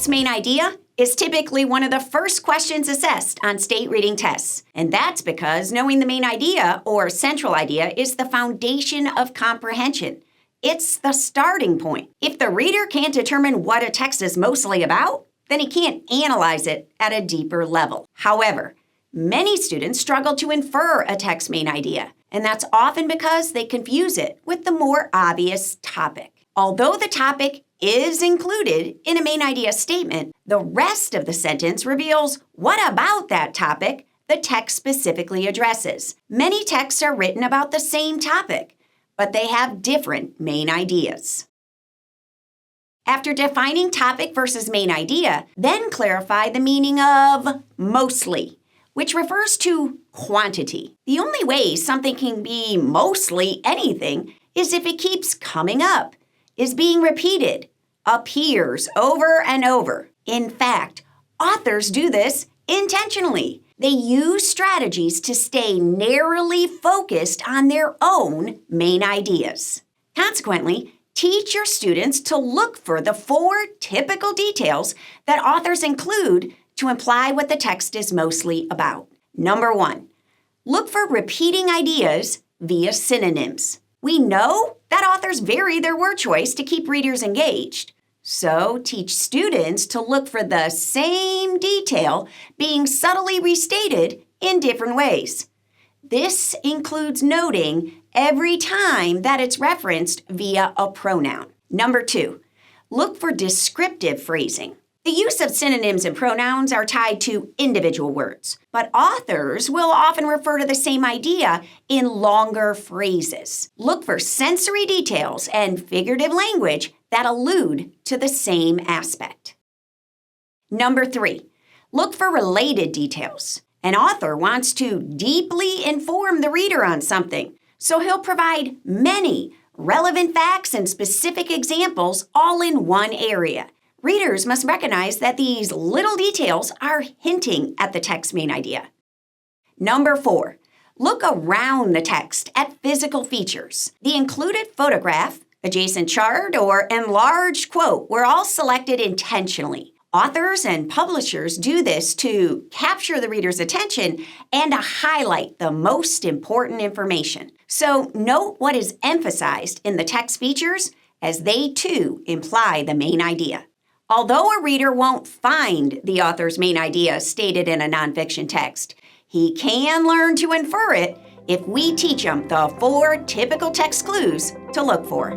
text's main idea is typically one of the first questions assessed on state reading tests. And that's because knowing the main idea or central idea is the foundation of comprehension. It's the starting point. If the reader can't determine what a text is mostly about, then he can't analyze it at a deeper level. However, many students struggle to infer a text's main idea, and that's often because they confuse it with the more obvious topic. Although the topic is included in a main idea statement, the rest of the sentence reveals what about that topic the text specifically addresses. Many texts are written about the same topic, but they have different main ideas. After defining topic versus main idea, then clarify the meaning of mostly, which refers to quantity. The only way something can be mostly anything is if it keeps coming up, is being repeated, appears over and over. In fact, authors do this intentionally. They use strategies to stay narrowly focused on their own main ideas. Consequently, teach your students to look for the 4 typical details that authors include to imply what the text is mostly about. Number 1, look for repeating ideas via synonyms. We know that authors vary their word choice to keep readers engaged. So teach students to look for the same detail being subtly restated in different ways. This includes noting every time that it's referenced via a pronoun. Number 2, look for descriptive phrasing. The use of synonyms and pronouns are tied to individual words, but authors will often refer to the same idea in longer phrases. Look for sensory details and figurative language that allude to the same aspect. Number 3, look for related details. An author wants to deeply inform the reader on something, so he'll provide many relevant facts and specific examples all in one area. Readers must recognize that these little details are hinting at the text's main idea. Number 4, look around the text at physical features. The included photograph, adjacent chart, or enlarged quote were all selected intentionally. Authors and publishers do this to capture the reader's attention and to highlight the most important information. So note what is emphasized in the text features as they too imply the main idea. Although a reader won't find the author's main idea stated in a nonfiction text, he can learn to infer it if we teach him the 4 typical text clues to look for.